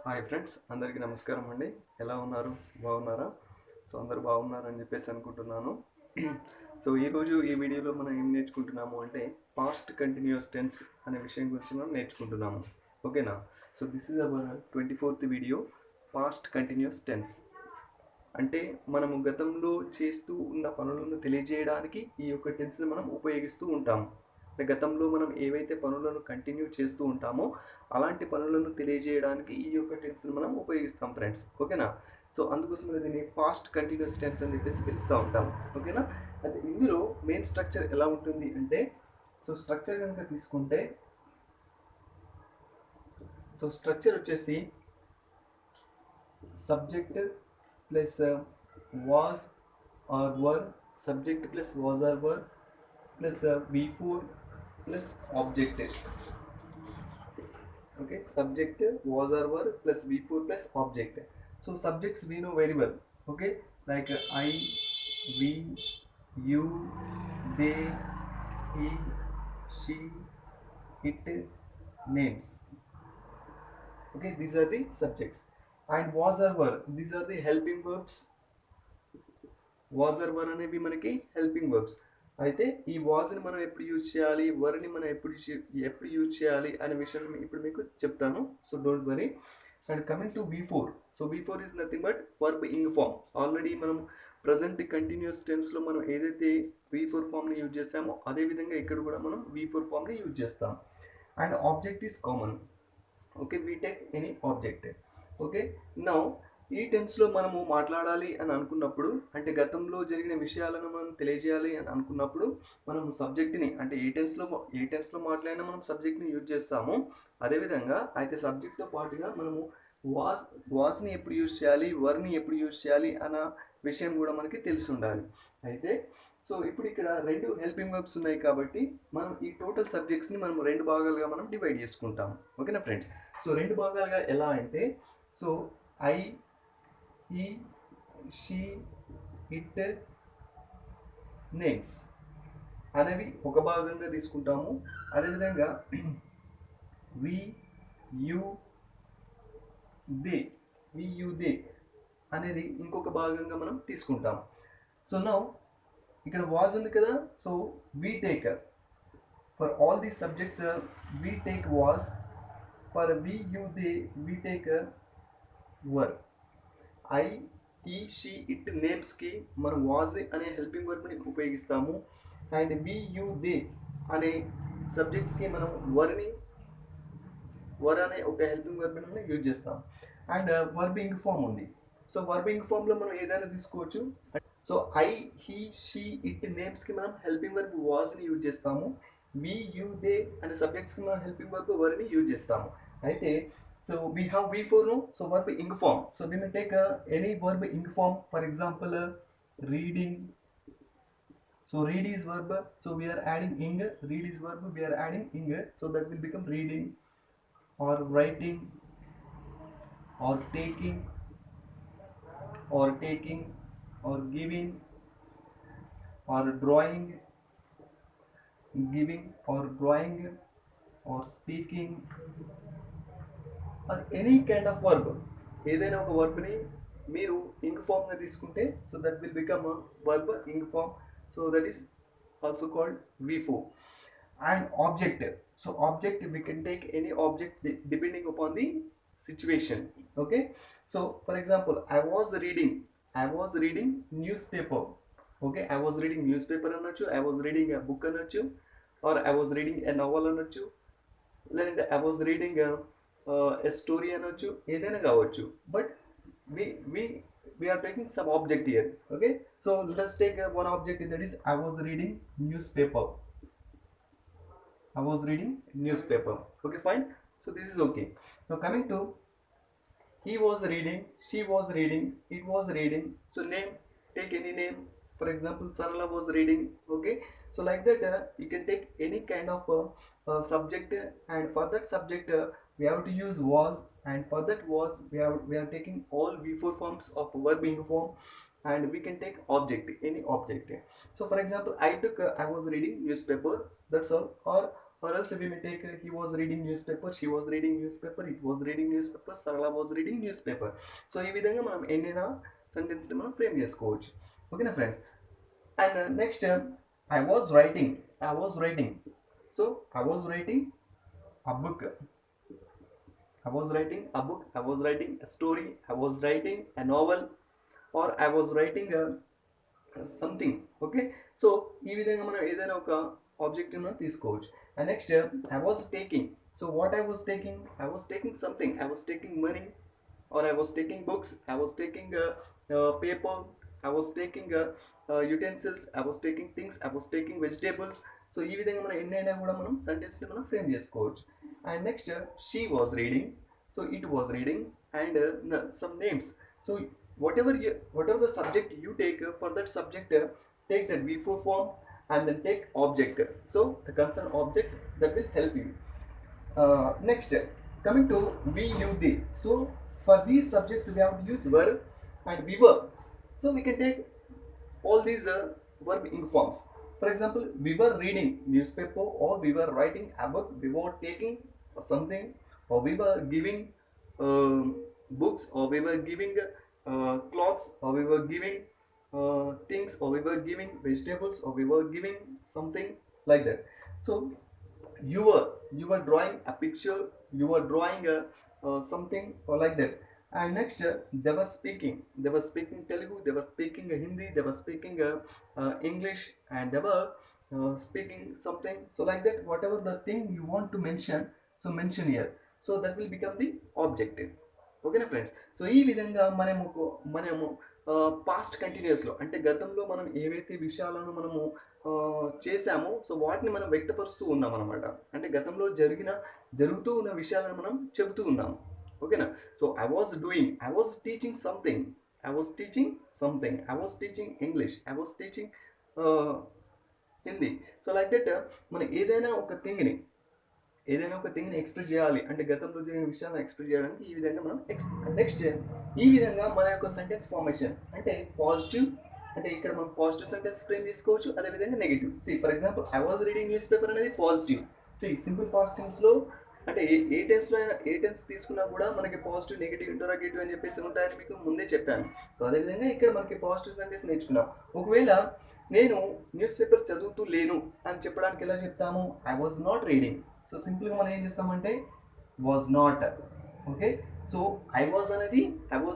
Hi friends, అందరికీ నమస్కారం అండి. ఎలా ఉన్నారు? బాగున్నారా? సో అందరూ బాగున్నారని చెప్పేసి అనుకుంటున్నాను. సో ఈరోజు ఈ వీడియోలో మనం ఏం నేర్చుకుంటున్నాము అంటే పాస్ట్ కంటిన్యూస్ టెన్స్ అనే విషయం గురించి మనం నేర్చుకుంటున్నాము. ఓకేనా? So this is our 24th video, past continuous tense. అంటే మనము గతంలో చేస్తూ ఉన్న పనులను తెలియజేయడానికి ఈ యొక్క టెన్స్ని మనం ఉపయోగిస్తూ ఉంటాము. అంటే గతంలో మనం ఏవైతే పనులను కంటిన్యూ చేస్తూ ఉంటామో అలాంటి పనులను తెలియజేయడానికి ఈ యొక్క టెన్స్ని మనం ఉపయోగిస్తాం ఫ్రెండ్స్. ఓకేనా? సో అందుకోసం దీన్ని పాస్ట్ కంటిన్యూస్ టెన్స్ అని చెప్పేసి పిలుస్తూ ఉంటాం. ఓకేనా? అది ఇందులో మెయిన్ స్ట్రక్చర్ ఎలా ఉంటుంది అంటే, సో స్ట్రక్చర్ కనుక తీసుకుంటే, సో స్ట్రక్చర్ వచ్చేసి subject plus was are were, subject plus was are were plus V4 plus object. Okay, subject was or were plus V4 plus object. So subjects we know very well. Okay, like I, we, you, they, he, she, it, names. Okay, these are the subjects. And was or were, these are the helping verbs. Was or were అనేవి మనకి helping verbs. అయితే ఈ వాజ్ని మనం ఎప్పుడు use చేయాలి, వర్ని మనం ఎప్పుడు use చేయాలి అనే విషయం ఇప్పుడు మీకు చెప్తాను. So don't worry. And coming to V4. So V4 is nothing but verb ing form. Already మనం ప్రజెంట్ కంటిన్యూస్ టెన్స్లో మనం ఏదైతే V4 ఫామ్ని యూజ్ చేస్తామో అదేవిధంగా ఇక్కడ కూడా మనం V4 ఫామ్ని యూజ్ చేస్తాం. And object is common. Okay, we take any object. Okay, now ఈ టెన్స్లో మనము మాట్లాడాలి అని అనుకున్నప్పుడు, అంటే గతంలో జరిగిన విషయాలను మనం తెలియజేయాలి అని అనుకున్నప్పుడు మనం సబ్జెక్ట్ని, అంటే ఏ టెన్స్లో మాట్లాడినా మనం సబ్జెక్ట్ని యూజ్ చేస్తాము. అదేవిధంగా అయితే సబ్జెక్ట్తో పాటుగా మనము వాజ్ని ఎప్పుడు యూజ్ చేయాలి, వర్ని ఎప్పుడు యూజ్ చేయాలి అన్న విషయం కూడా మనకి తెలిసి ఉండాలి. అయితే సో ఇప్పుడు ఇక్కడ రెండు హెల్పింగ్ వర్బ్స్ ఉన్నాయి కాబట్టి మనం ఈ టోటల్ సబ్జెక్ట్స్ని మనం రెండు భాగాలుగా మనం డివైడ్ చేసుకుంటాం. ఓకేనా ఫ్రెండ్స్? సో రెండు భాగాలుగా ఎలా అంటే, so I, he, she, it, names అనేవి ఒక భాగంగా తీసుకుంటాము. అదేవిధంగా వి, యు, దే అనేది ఇంకొక భాగంగా మనం తీసుకుంటాం. సో నౌ ఇక్కడ వాజ్ ఉంది కదా, so we take for all these subjects we take was. For we, you, they we take were. I, he, she, it, నేమ్స్కి మనం వాజ్ అనే హెల్పింగ్ వర్బ్ని ఉపయోగిస్తాము. అండ్ వి, యు, దే అనే సబ్జెక్ట్స్కి మనం వర్ అనే ఒక హెల్పింగ్ వర్బ్ని మనం యూజ్ చేస్తాం. అండ్ వర్బింగ్ ఫామ్ ఉంది. సో వర్బింగ్ ఫామ్లో మనం ఏదైనా తీసుకోవచ్చు. So I, he, she, it, నేమ్స్కి మనం హెల్పింగ్ వర్బ్ వాజ్ని యూజ్ చేస్తాము. వి, యు, దే అనే సబ్జెక్ట్స్కి మనం హెల్పింగ్ వర్బ్ వర్ని యూజ్ చేస్తాము. అయితే so we have V4 no, so verb ing form. So we may take any verb ing form. For example, reading. So read is verb. So we are adding ing. Read is verb. We are adding ing. So that will become reading, or writing, or taking, or giving, or drawing, or speaking, or any kind of verb. ఏదైనా ఒక వర్బ్ని మీరు ing ఫామ్గా తీసుకుంటే so that will become verb ing form. So that is also called V4. And object. So object we can take any object depending upon the situation. Okay, so for example, I was reading newspaper. Okay, I was reading newspaper అనొచ్చు, I was reading a book అనొచ్చు, or I was reading a novel అనొచ్చు, లేదంటే I was reading a story అనొచ్చు, ఏదైనా కావచ్చు. But we are taking some object here. Okay, so let us take one object, that is I was reading newspaper. Okay, fine. So this is okay. Now coming to he was reading, she was reading, it was reading. So name, take any name. For example, Sarala was reading. Okay, so like that you can take any kind of subject, and for that subject we have to use was, and for that was we are taking all V4 forms of verb ing form, and we can take object, any object. So for example, I was reading newspaper, that's all. Or or else we may take he was reading newspaper, she was reading newspaper, it was reading newspaper, Sarala was reading newspaper. So ఈ విధంగా మనం ఎన్నైనా sentence ని మనం frame చేసుకోవచ్చు. ఓకేనా friends? And next I was writing, I was writing. So I was writing a book, I was writing a book, I was writing a story, I was writing a novel, or I was writing a something. Okay, so ఈ విధంగా మనం ఏదైనా ఒక object మనం తీసుకోవచ్చు. And next I was taking. So what I was taking? I was taking something. I was taking money, or I was taking books, I was taking paper, I was taking utensils, I was taking things, I was taking vegetables. So ఈ విధంగా మనం ఎన్నైనా కూడా మనం సెంటెన్స్ని మనం frame చేసుకోవచ్చు. And next she was reading, so it was reading, and some names. So whatever the subject you take, for that subject take that V4 form and then take object, so the concerned object that will help you. Next, coming to we, you, they. So for these subjects we have to use verb and we verb. So we can take all these verb in forms. For example, we were reading newspaper, or we were writing a book, we were taking something, or we were giving books, or we were giving clothes, or we were giving things, or we were giving vegetables, or we were giving something like that. So you were drawing a picture, you were drawing something or like that. And next they were speaking Telugu, they were speaking Hindi, they were speaking English, and they were speaking something. So like that, whatever the thing you want to mention, so mention here, so that will become the objective. ఓకేనా friends? So ఈ విధంగా మనము past కంటిన్యూస్లో, అంటే గతంలో మనం ఏవైతే విషయాలను మనము చేశామో, సో వాటిని మనం వ్యక్తపరుస్తూ ఉన్నాం అనమాట. అంటే గతంలో జరుగుతూ ఉన్న విషయాలను మనం చెబుతూ ఉన్నాము. ఓకేనా? So I was doing, I was teaching something, I was teaching something, I was teaching English, I was teaching Hindi. So like that మనం ఏదైనా ఒక థింగ్ని ఎక్స్ప్రెస్ చేయాలి అంటే గతంలో జరిగిన విషయాలను ఎక్స్ప్రెస్ చేయడానికి ఈ విధంగా మనం నెక్స్ట్ ఈ విధంగా మన యొక్క సెంటెన్స్ ఫార్మేషన్ అంటే పాజిటివ్, అంటే ఇక్కడ మనం పాజిటివ్ సెంటెన్స్ ఫ్రేమ్ చేసుకోవచ్చు, అదేవిధంగా negative. For example I was reading news paper అనేది పాజిటివ్. సింపుల్ పాస్ట్ టెన్స్లో అంటే ఏ టెన్స్లో అయినా, ఏ టెన్స్ తీసుకున్నా కూడా మనకి పాజిటివ్, నెగిటివ్, ఇంటరాగేటివ్ అని చెప్పేసి ఉంటాయని మీకు ముందే చెప్పాను. సో అదేవిధంగా ఇక్కడ మనకి పాజిటివ్ సెంటెన్స్ నేర్చుకున్నాం. ఒకవేళ నేను న్యూస్ పేపర్ చదువుతూ లేను అని చెప్పడానికి ఎలా చెప్తాము? I was not reading. So సింపుల్గా మనం ఏం చేస్తామంటే was not. Okay, so I was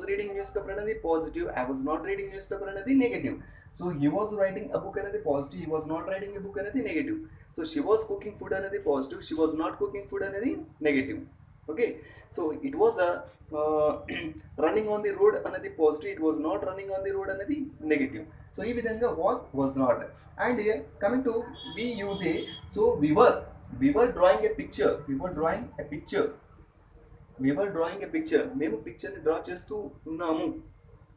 reading news paper అనేది positive, I was not reading news paper అనేది negative. So he was writing a book అనేది positive, he was not writing a book అనేది negative. So she was cooking food అనేది positive, she was not cooking food అనేది negative. Okay, so it was running on the road అనేది positive, it was not running on the road అనేది negative. So ఈ విధంగా was not. And coming to we, you, they. So we were drawing a picture, మేము పిక్చర్ని draw చేస్తూ ఉన్నాము.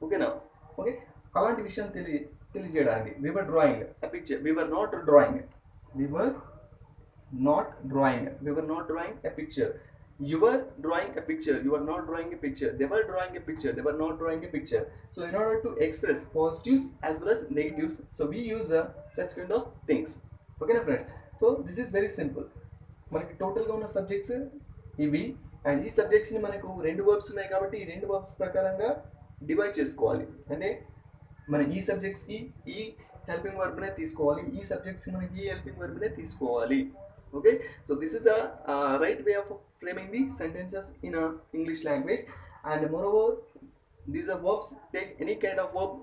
ఓకేనా? Okay, అలాంటి విషయం తెలియజేయడానికి we were drawing a picture, we were not drawing a picture, you were drawing a picture, you were not drawing a picture, they were drawing a picture, they were not drawing a picture. So in order to express positives as well as negatives, so we use such kind of things. Okay na friends? So this is very simple. మనకి టోటల్గా ఉన్న subjects ఇవి, and ఈ సబ్జెక్ట్స్ని మనకు 2 verbs ఉన్నాయి కాబట్టి ఈ 2 verbs ప్రకారంగా డివైడ్ చేసుకోవాలి. అంటే మన ఈ సబ్జెక్ట్స్కి ఈ హెల్పింగ్ వర్బ్నే తీసుకోవాలి, ఈ సబ్జెక్ట్స్కి మనకి ఈ హెల్పింగ్ వర్బ్నే తీసుకోవాలి. Okay, so this is the right way of framing the sentences in English language. And moreover these are verbs, take any kind of verb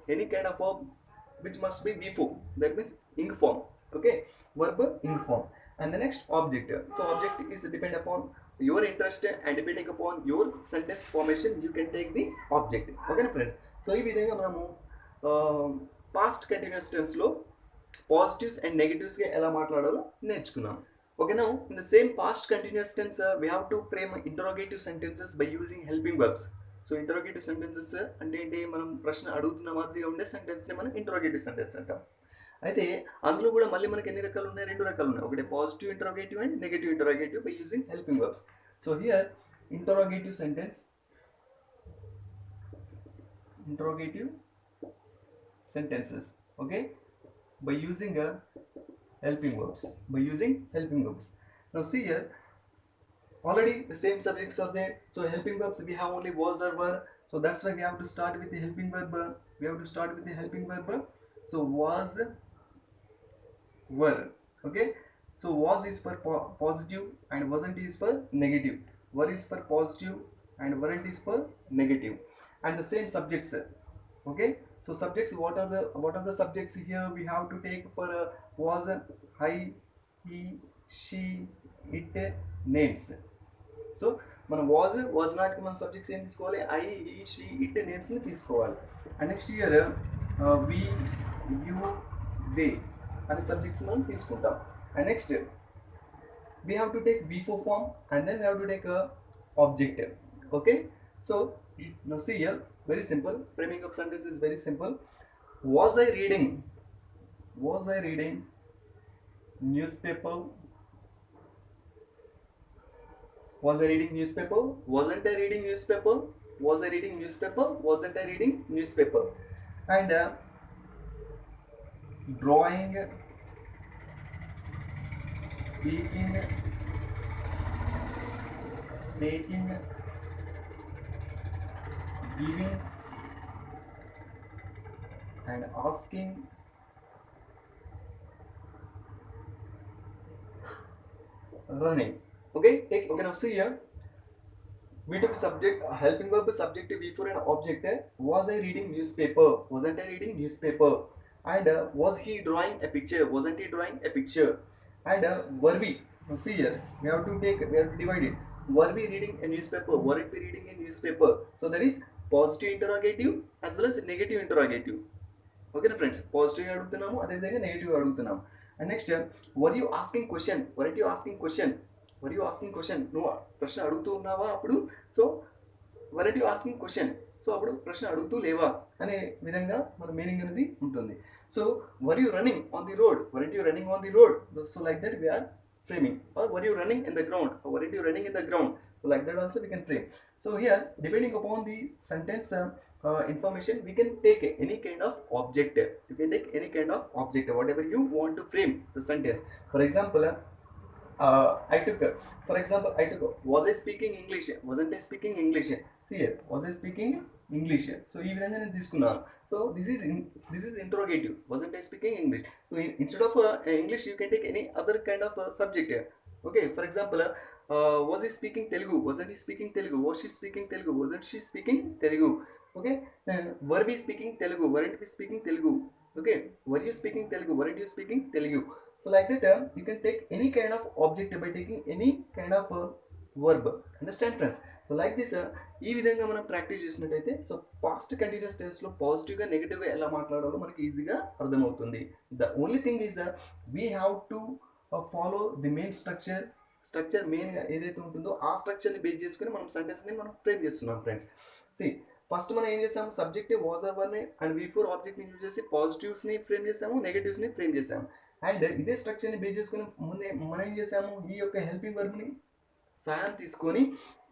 which must be before, that means ing form. Okay, verb ing form. And the next object. So object is depend upon your interest and depending upon your sentence formation you can take the object. Okay friends? So ఈ విధంగా మనము past continuous tense లో positives and negatives గా ఎలా మాట్లాడాలో నేర్చుకున్నాం. Okay, now in the same past continuous tense we have to frame interrogative sentences by using helping verbs. So interrogative sentences అంటే ఏంటి? మనం ప్రశ్న అడుగుతున్న మాదిరిగా ఉండే సెంటెన్స్ని మనం ఇంటరోగేటివ్ సెంటెన్స్ అంటాం. అయితే అందులో కూడా మళ్ళీ మనకి ఎన్ని రకాలు ఉన్నాయి? 2 రకాలు ఉన్నాయి. ఒకటి positive interrogative and negative interrogative by using helping verbs. So here interrogative sentences, okay, by using helping verbs. Now see here, already the same subjects are there. So helping verbs we have only was or were. So that's why we have to start with the helping verb. We have to start with the helping verb. So was, were. Okay. So was is for positive and wasn't is for negative. Were is for positive and weren't is for negative. And the same subjects. Okay. So subjects, what are the subjects here we have to take for was, I, he, she, it, names. So మన was నాట్కి మనం subjects ఏం తీసుకోవాలి, I, he, she, it నేమ్స్ని తీసుకోవాలి. And next year we, you, they అనే subjects మనం తీసుకుంటాం. And next we have to take before form and then we have to take a objective. Okay, so now see here, very simple framing of sentence is very simple. Was I reading newspaper? Was I reading newspaper? Wasn't I reading newspaper? Was I reading newspaper? Wasn't I reading newspaper? And drawing, speaking, taking, giving, and asking, running. Okay, now see here, we took subject, helping verb, subject, before and object. Was I reading newspaper? Wasn't I reading newspaper? And was he drawing a picture? Wasn't he drawing a picture? And were we? Now see here, we have to divide it. Were we reading a newspaper? Weren't we reading a newspaper? So that is positive interrogative as well as negative interrogative. Okay na friends, positive adugutunnamu ade vidhanga negative adugutunnamu. And next, were you asking question? Weren't you asking question? Were you asking question? నువ్వు ప్రశ్న అడుగుతూ ఉన్నావా అప్పుడు? So weren't you asking question? So అప్పుడు ప్రశ్న అడుగుతూ లేవా అనే విధంగా మన మీనింగ్ అనేది ఉంటుంది. So were you running on the road? Weren't you running on the road? So like that we are framing. Or were you running in the ground? Or weren't you running in the ground? So like that also we can frame. So here, depending upon the sentence information, we can take any kind of object. You can take any kind of object, whatever you want to frame the sentence. For example, I took, was I speaking English? Wasn't I speaking English? See here, was I speaking English? So ఈ విధంగా నేను తీసుకున్నాను. So this is interrogative. Wasn't I speaking English? So instead of English, you can take any other kind of subject. Okay, for example, was he speaking Telugu? Wasn't he speaking Telugu? Was she speaking Telugu? Wasn't she speaking Telugu? Okay, were we speaking Telugu? Weren't we speaking Telugu? Okay, were you speaking Telugu? Weren't you speaking Telugu? So like that, you can take any kind of object by taking any kind of verb. Understand friends? So like this, ఈ విధంగా మనం practice చేసినట్టయితే so past continuous టెన్స్లో పాజిటివ్గా నెగిటివ్గా ఎలా మాట్లాడాలో మనకి ఈజీగా అర్థమవుతుంది. The only thing is we have to follow the main structure మెయిన్గా ఏదైతే ఉంటుందో ఆ స్ట్రక్చర్ని బేస్ చేసుకుని మనం సెంటెన్స్ని మనం ఫ్రేమ్ చేస్తున్నాం ఫ్రెండ్స్. సి ఫస్ట్ మనం ఏం చేసాము, subjective was are were and before ఆబ్జెక్ట్ని యూజ్ చేసి పాజిటివ్స్ని ఫ్రేమ్ చేసాము, నెగటివ్స్ని ఫ్రేమ్ చేసాము. అండ్ ఇదే స్ట్రక్చర్ని బేస్ చేసుకుని ముందే మనం ఏం చేసాము, ఈ యొక్క హెల్పింగ్ వర్బ్ని సాయం తీసుకొని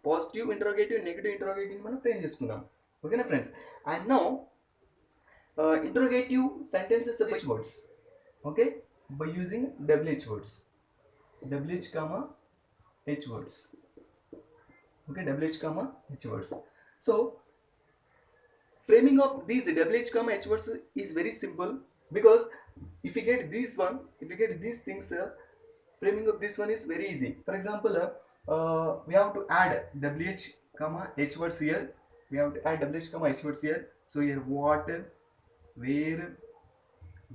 పాజిటివ్ ఇంటరోగేటివ్ నెగటివ్ ఇంటరోగేటివ్ మనం ఫ్రేమ్ చేసుకున్నాం. ఓకేనా friends? And now interrogative sentences by words. Okay, by using WH words, WH comma H words. Okay, WH comma H words. So framing of these WH comma H words is very simple, because if you get this one, if you get these things, framing of this one is very easy. For example, we have to add WH comma H words here. We have to add WH comma H words here. So here what, where,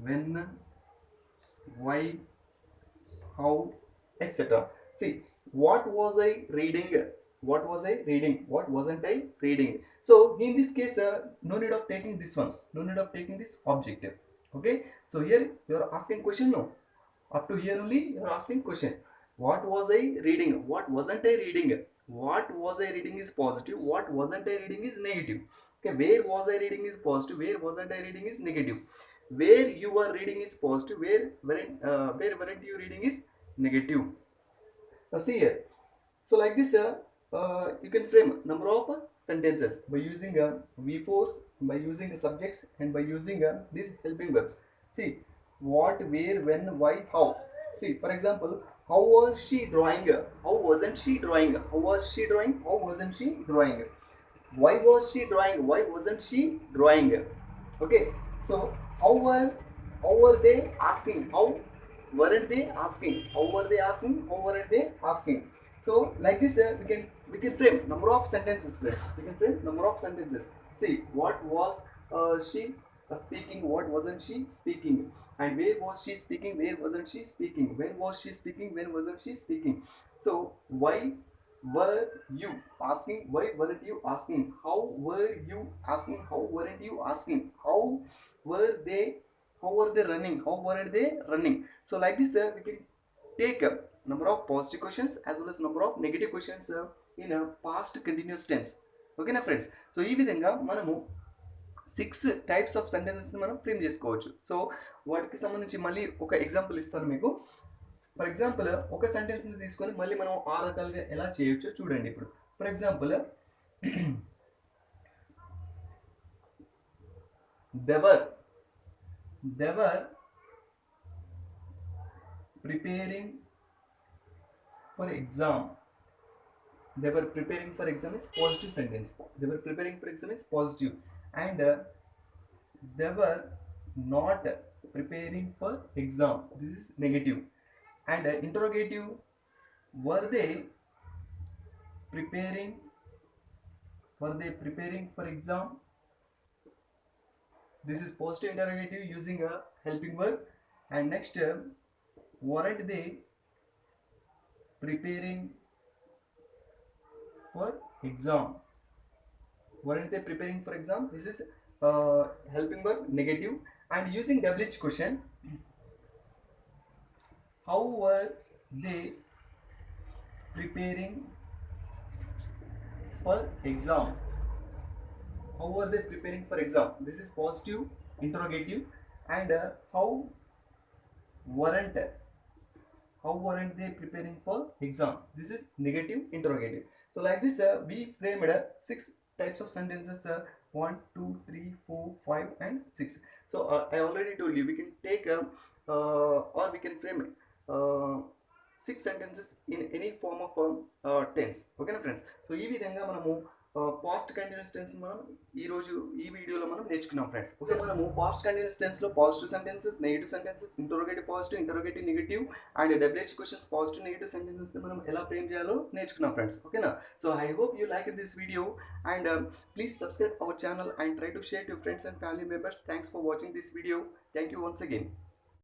when, why, how, etc. See, what was I reading? What was I reading? What wasn't I reading? So in this case, no need of taking this one, no need of taking this objective. Okay, so here you are asking question. No, up to here only you are asking question. What was I reading? What wasn't I reading? What was I reading is positive, what wasn't I reading is negative. Okay, where was I reading is positive, where wasn't I reading is negative. Where you are reading is positive, where weren't you reading is negative. Now see here, so like this, you can frame number of sentences by using V4s, by using the subjects, and by using these helping verbs. See, what, where, when, why, how. See, for example, how was she drawing, how wasn't she drawing, how was she drawing, how wasn't she drawing, why was she drawing, why wasn't she drawing. Okay, so how were, how were they asking, how weren't they asking, how were they asking, how weren't they asking. So like this we can frame number of sentences, friends. We can frame number of sentences. See, what was she speaking, what wasn't she speaking, and where was she speaking, where wasn't she speaking, when was she speaking, when wasn't she speaking. So why were you asking, why weren't you asking, how were you asking, how weren't you asking, how were they, how were they running, how weren't they running. So like this we can take a number of positive questions as well as number of negative questions in a past continuous tense. Okay na friends. So ఈ విధంగా మనము 6 types of sentences ని మనం frame చేసుకోవచ్చు. So వాటికి సంబంధించి మళ్ళీ ఒక ఎగ్జాంపుల్ ఇస్తాను మీకు. ఫర్ ఎగ్జాంపుల్ ఒక సెంటెన్స్ ని తీసుకొని మళ్ళీ మనం 6 రకాలుగా ఎలా చేయొచ్చో చూడండి ఇప్పుడు. For example they were preparing for exam. They were preparing for exam is positive sentence. They were preparing for exam is positive, and they were not preparing for exam. This is negative. And interrogative, were they preparing, were they preparing for exam. This is positive interrogative using a helping verb. And next weren't they preparing for exam, weren't they preparing for exam. This is helping verb negative. And using WH question, how were they preparing for exam, how were they preparing for exam. This is positive interrogative. And how weren't they preparing for exam. This is negative interrogative. So like this we framed 6 types of sentences, 1 2 3 4 5 and 6. So I already told you we can take or we can frame 6 sentences in any form of tense. Okay na friends. So ee vidhanga manamu past continuous tense మనం ఈ రోజు ఈ వీడియోలో మనం నేర్చుకున్నాం friends. Okay, మనము past continuous tense లో positive sentences, negative sentences, interrogative positive, interrogative negative and WH questions positive negative sentences ని మనం ఎలా ఫ్రేమ్ చేయాలో నేర్చుకున్నాం ఫ్రెండ్స్. ఓకేనా? So I hope you like this video and please subscribe our channel and try to share to your friends and family members. Thanks for watching this video. Thank you once again.